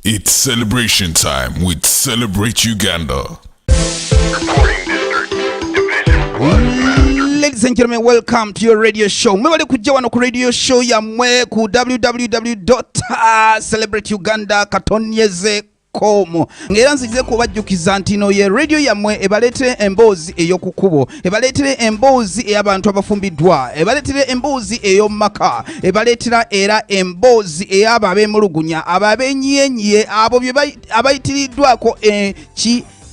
It's celebration time with Celebrate Uganda. Reporting district, division 1. Ladies and gentlemen, welcome to your radio show. Mwebale kujja wano ku radio show yamwe ku www.celebrateuganda.com. Ngera nzize kubajjukiza ntino ye radio yamwe ebaletere emboozi eyokukubo, ebaletere emboozi ey'abantu abafumbiddwa, ebaletere emboozi ey'omumaka, ebaletera era emboozi ey'abo ab'emulugunya, abo abenyenye, abo abayitiriddwako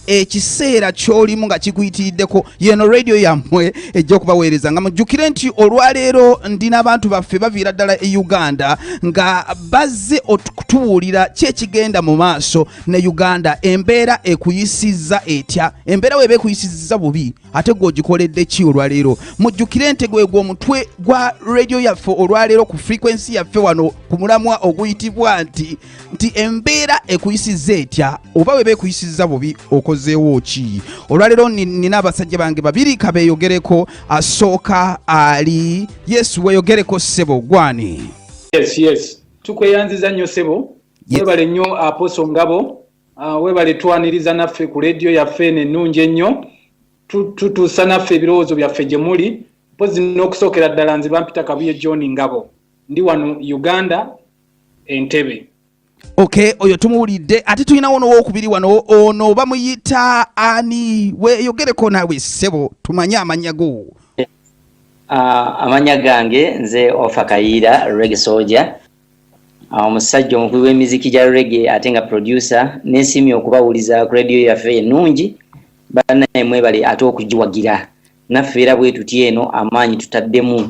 ekiseera kyolimu nga kikuyitiriddeko. Yeno radio yammwe ejja okubaweereza nga mujjukire nti olwaleero ndina abantu baffe baviira ddala e Uganda nga bazze okutubuulira ki ekigenda mu maaso ne Uganda. Embeera ekuyisizza etya? Embeera weeba ekuyisizza bubi ate gw'ogikoledde ki olwaleero? Mujjukire nti gwe gw'omutwe gwa radio yaffe olwaleero ku frequency yaffe wano ku mulamwa oguyitibwa nti embeera ekuyisizza etya oba weeba ekuyisizza bubi okozeewo ki? Olwaleero nina abasajja bange babiri kabeeyogereko. Asooka ali Yesu weeyogereko ssebo gwani. Yes. Tukweyanziza nnyo ssebo. Webale nnyo Apostle Ngabo. Webale twaniriza naffe ku radio yaffe ennungi ennyo. Tutuusa naffe ebirowoozo byaffe gye muli. Mpozi n'okusookera ddala nze bampita Kabuye John Ngabo. Ndi wano Uganda, Entebbe. Okay, oyo tumuwulidde. Ate tulina wono w'okubiri wano ono bamuyita ani? Weeyogereko naawe ssebo tumanye amannya go. Amanya gange nze Ofa Kayiira reggae soldier, omusajja omukulu w'emiziki gya reggae ate nga producer, n'ensimye okubawuliza ku radio yaffe ennungi. Bannaye mwebale ate okugiwagira naffe era bwe tuti eno amaanyi tutaddemu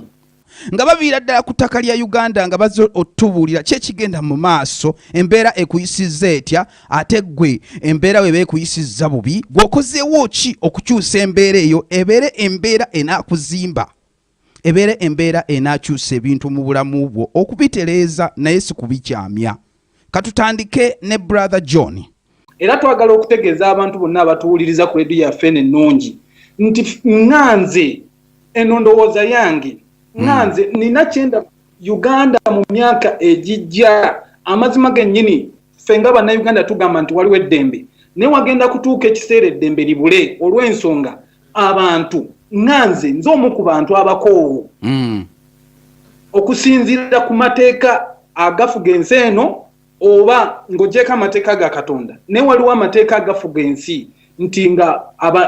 nga baviira ddala ku ttaka lya Uganda nga bazze otubuulira ki ekigenda mu maaso. Embeera ekuyisizza etya ate ggwe embeera weeba ekuyisizza bubi gw'okozeewo ki okukyusa embeera eyo ebeere embeera enaakuzimba, ebeere embeera enaakyusa ebintu mu bulamu bwo okubitereeza naye si kubikyamya. Katutandike ne brother John. Era twagala okutegeeza abantu bonna abatuwuliriza ku radio yaffe ennungi nti nganze eno ndowooza yange nganze nina kyenda Uganda mu myaka egijja. Amazima gennyini ffe nga bannayuganda tugamba nti waliwo eddembe naye wagenda kutuuka ekiseera eddembe libule olw'ensonga abantu nganze nze omu ku bantu abakoowu okusinziira ku mateeka agafuga ensi eno oba ng'ogyeko amateeka ga Katonda naye waliwo amateeka agafuga ensi nti nga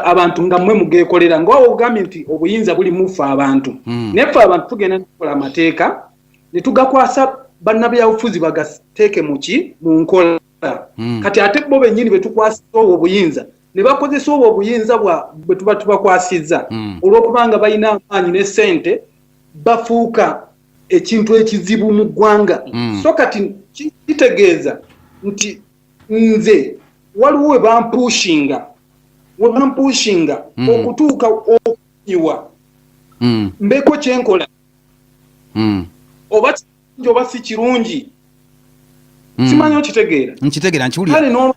abantu nga mmwe mugeekolera ng'awo ogambye nti obuyinza buli mufe abantu naye ffe abantu tugenda tukola amateeka ne tugakwasa bannabyabufuzi bagateeke mu nkola. Kati ate bo bennyini be tukwasisa obwo obuyinza ne bakozesa obwo obuyinza bwe tuba tubakwasizza olw'okubanga balina amaanyi ne ssente bafuuka ekintu ekizibu mu ggwanga. So kati kitegeeza nti nze waliwo we bampushinga okutuuka okunyiwa mbeko kyenkola oba kirungi oba si kirungi simanyi okitegeera. Nkitegeera nkiwulira. Kale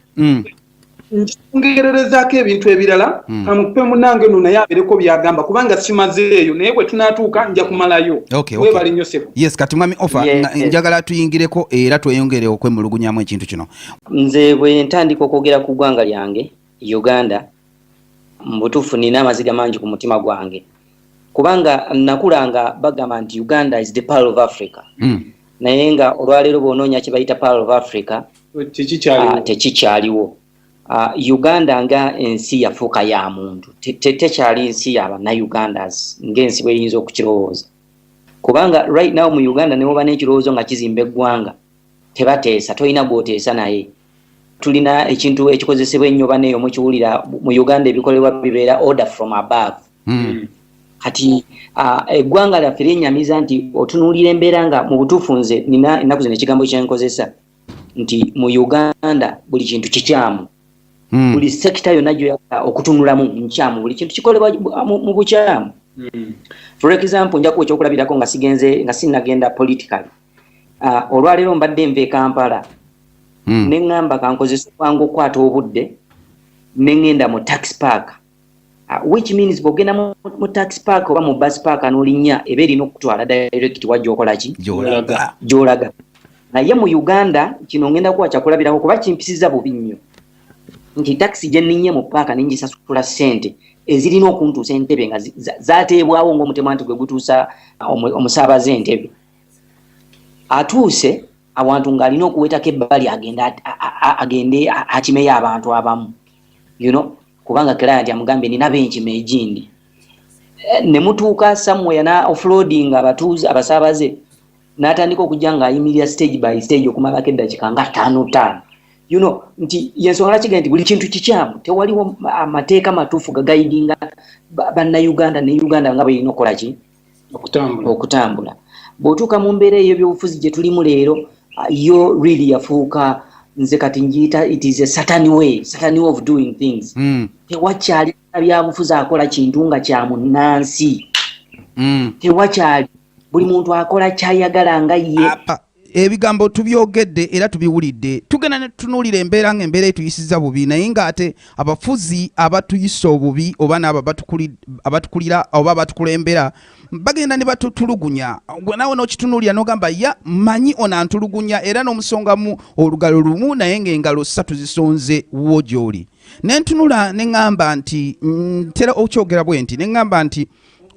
nkyongererezaako ebintu ebirala kamukupe munange no naye abeereko byagamba kubanga simazeeyo naye bwe tunaatuuka nja kumalayo. Webale nnyo ssebo. Yes, kati mwami Ofa njagala tuyingireko era tweyongere okwemulugunyamu ekintu kino. Nze bwe ntandika okwogera ku ggwanga lyange Uganda mu butuufu nina amaziga mangi ku mutima gwange kubanga nakulanga bagamba nti Uganda is the pearl of Africa. Naye nga olwaleero bw'onoonya kye bayita pearl of Africa tekikyaliwo. Uganda nga ensi yafuuka ya muntu tekyali nsi y'Abannayugandas ng'ensi bw'eyinza okukirowooza kubanga right now mu Uganda ne woba n'ekirowoozo nga kizimba eggwanga tebateesa, tolina gw'oteesa naye. Tulina ekintu ekikozesebwa ennyo baneeyo mukiwulira mu Uganda ebikolebwa bibeera order from above. Kati eggwanga lyaffe lyennyamiza nti otunuulira embeera nga mu butuufu nze nina ennaku zino ekigambo kyenkozesa nti mu Uganda buli kintu kikyamu. Buli sekita yonna gyoyagala okutunulamu nkyamu, buli kintu kikolebwa mu bukyamu. For example njakuwa ekyokulabirako nga sinnagenda politically. Olwaleero mbadde nva e Kampala ne ngamba kankozesa bwangu okukwata obudde ne ngenda mu taxi park, which means bw'ogenda mu taxi park oba mu bus park n'olinnya eba erina okutwala direct wajja okola ki? Gy'olaga. naye mu Uganda kino ngenda kuwa kyakulabirako kuba kimpisiza bubi nnyo nti taxi gye nninye mu paaka ningisasula ssente ezirina okuntuusa entebe nga zaateebwawo ng'omutemu nti gwe gutuusa omusaabaze entebe atuuse awantu ng'alina okuwetako ebbali agende akimeyo abantu abamu kubanga client amugambye nina benkima egindi ne mutuuka somewhere na offloading abasaabaze n'atandika okujja ng'ayimirira stage by stage okumalako eddakiika nga 5 nti yensonga laki nti buli kintu kikyamu tewaliwo amateeka matuufu gagayidinga bannayuganda ne Uganda nga bwe okukola ki okutambula bw'otuuka mu mbeera eyo ebyobufuzi gye tulimu leero yo really yafuuka nze kati njiyita it is a certain way of doing things tewakyali byabufuzi akola kintu nga kya munnansi tewakyali buli muntu akola kyayagala nga ye ebigambo tubyogedde era tubiwulidde tugenda ne tutunuulira embeera ng'embeera etuyisiza bubi naye ng'ate abafuzi abatuyisa obubi oba n'abo abatukulira oba abatukulembera bagenda ne batutulugunya gwe naawe n'okitunuulira n'ogamba manyi ono antulugunya era n'omusongamu olugalo lumu naye ng'engalo 3 zisonze wo gy'oli ne ntunula ne ŋŋamba nti ntera okyogera bwe nti ne ŋŋamba nti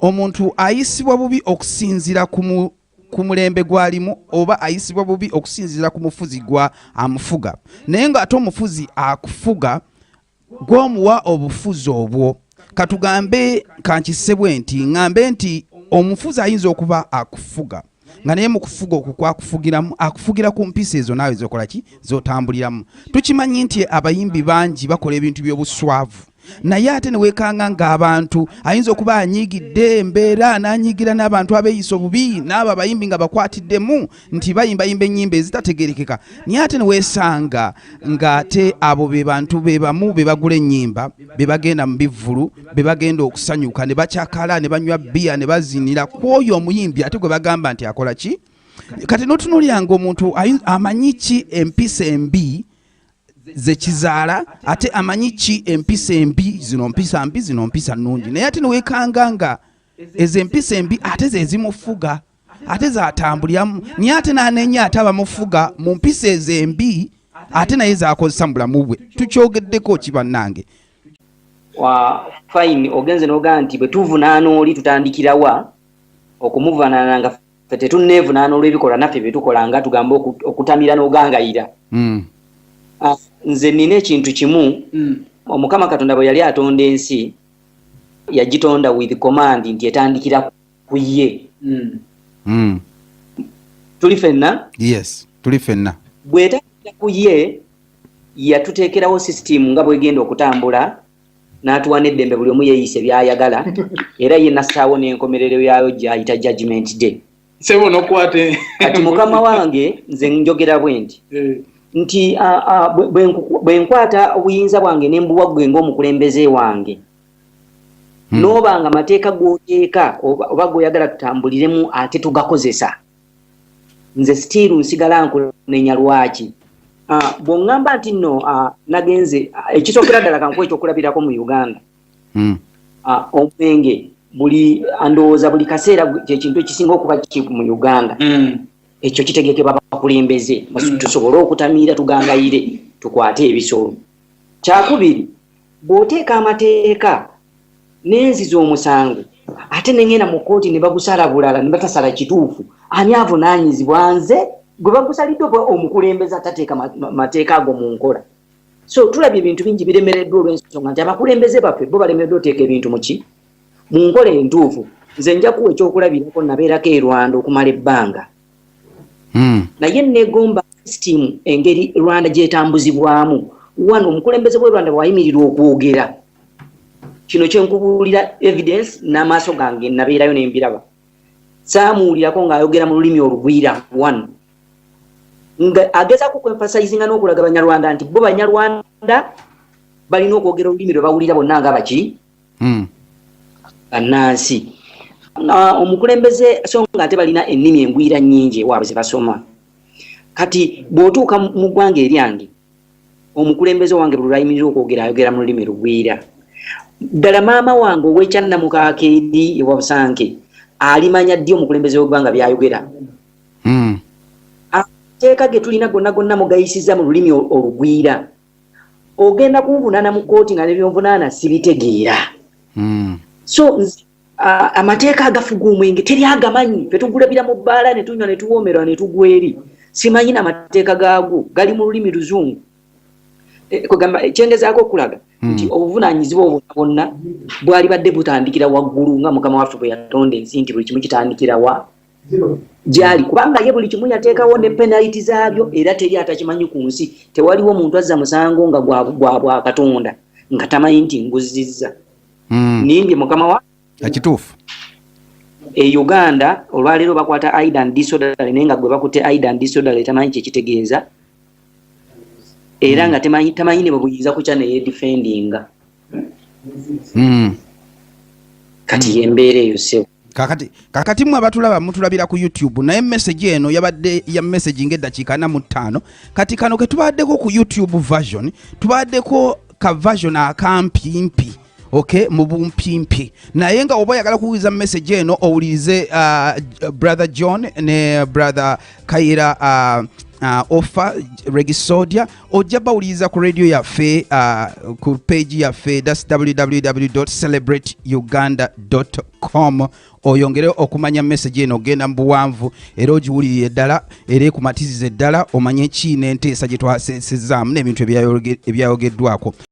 omuntu ayisibwa bubi okusinziira ku mulembe gwalimu oba ayisibwa bubi okusinziira ku mufuzi gwa amufuga naye ng'ate omufuzi akufuga gw'omuwa obufuzi obwo katugambe kankisebwe nti ŋŋambe nti omufuzi ayinza okuba akufuga nga naye mu kufuga okwo kwakufugiramu akufugira ku mpisa ezo naawe zokola ki zotambuliramu tukimanyi nti abayimbi bangi bakola ebintu by'obuswavu naye ate ne weekanga ng'abantu ayinza okuba anyiigidde embeera n'anyiigira n'abantu abeeyisa obubi n'abo abayimbi nga bakwatiddemu nti bayimbayimba ennyimba ezitategerekeka naye ate ne weesanga ng'ate abo be bantu be bamu be bagula ennyimba be bagenda mu bivvulu be bagenda okusanyuka ne bakyakala ne banywa bbiya ne bazinira ku oyo omuyimbi ate gwe bagamba nti akola ki kati n'otunuulira ng'omuntu amanyi ki empisa embi zekizaala ate amanyi ki empisa embi zino mpisa mbi zino mpisa nnungi naye ate neweekanga nga ezo empisa embi ate zezimufuga ate zatambuliramu naye ate n'anenya ate abamufuga mu mpisa ezo embi ate naye zakozesa mu bulamu bwe tukyogeddeko ki bannange fine ogenze n'ogamba nti bwe tuvunaana oli tutandikirawa okumuvunaana nga ffe tetunneevunaana olw'ebikolwa naffe bye tukola nga tugamba okutamira n'ogangayira nze nina ekintu kimu omukama katonda bwe yali atonda ensi yagitonda with command nti etandikira ku ye tuli fenna yes tuli fenna bw'etandikira ku ye yatuteekerawo system nga bwegenda okutambula n'atuwa n'eddembe buli omu yeeyise byayagala era ye nassaawo n'enkomerero yayo gy'ayita judgment day sebo nokwate kati mukama wange nze njogera bwe nti bwe nkwata obuyinza bwange ne mbuwa ggwe ng'omukulembeze wange n'oba nga amateeka g'oteeka oba g'oyagala tutambuliremu ate tugakozesa nze sitiiru nsigala nkunenya lwaki bw'oŋŋamba nti nno nagenze ekisookera ddala kankuwa ekyokulabirako mu Uganda omwenge ndowooza buli kaseera kyekintu ekisinga okuba kiri mu Uganda ekyo kitegekebwa bakulembeze tusobole okutamiira tugangayire tukwate ebisolo kyakubiri bw'oteeka amateeka n'enziza omusango ate nengenda mu kkooti ne bagusala bulala ne batasala kituufu ani avunaanyizibwa nze gwe bagusaliddwe omukulembeze atateeka mateeka ago mu nkola so tulabye ebintu bingi biremereddwa olw'ensonga nti abakulembeze baffe bo balemereddwa oteeka ebintu mu nkola entuufu nze nja kuwa ekyokulabirako nabeerako erwanda okumala ebbanga naye negomba system engeri Rwanda gyetambuzibwamu wano omukulembeze bwe Rwanda bwayimirirwa okwogera kino kyenkubuulira evidence n'amaaso gange nabeerayo nembiraba saamuwulirako ng'ayogera mu lulimi olugwira wano nga agezaako kwemphasizinga n'okulaga banyarwanda nti bo banyarwanda balina okwogera olulimi lwe bawulira bonna nga baki bannansi omukulembeze so nga ate balina ennimi engwira nnyingi ewaabwe ze basoma kati bw'otuuka mu ggwanga eryange omukulembeze wange buli lwayimirira okwogera ayogera mu lulimi lugwira ddala maama wange ow'ekyanamukaaka eri ewa Busanke alimanya ddi omukulembeze w'eggwanga byayogera amateeka ge tulina gonna mugayisiza mu lulimi olugwira ogenda kunvunaana mu kooti nga nebyonvunaana sibitegeera so amateeka agafuga omwenge teri agamanyi fe tugulabira mu bbaala ne tunywa ne tuwoomerwa ne tugwa eri simanyi n'amateeka gaago gali mu lulimi luzungu kugamba ekyengezaako okulaga nti obuvunaanyizibwa obwo bwonna bwali badde butandikira waggulu nga mukama waffe bwe yatonda ensi nti buli kimu kitandikira wa gyali kubanga ye buli kimu yateekawo ne penaliti zaabyo era teri atakimanyi ku nsi tewaliwo muntu azza musango nga gwa katonda nga tamanyi nti nguzizza nimbye mukama wa ekituufu Uganda olwaleero bakwata Aidan disorder naye nga gwe bakutte Aidan disorder tamanyi kyekitegeeza era nga tamanyi ne bwebuyinza kukya neye defendinga kati yembeera eyo sewo kakati mwe abatulaba mutulabira ku YouTube naye message eno yabadde ya message ng'eddakiika 45 kati kano ke tubaddeko ku YouTube version tubaddeko ka version akampimpi okay mu bumpimpi naye nga oba yagala kuwuliza message eno owulirize brother John ne brother Kaira offer Regisodia ojja bawuliriza ku radio yaffe ku page yaffe that's www.celebrateuganda.com oyongere okumanya message eno ogenda mu buwanvu era ogiwulirire eddala era ekumatiziza eddala omanye ki n'enteesa gye twasesezaamu n'ebintu ebyayogeddwako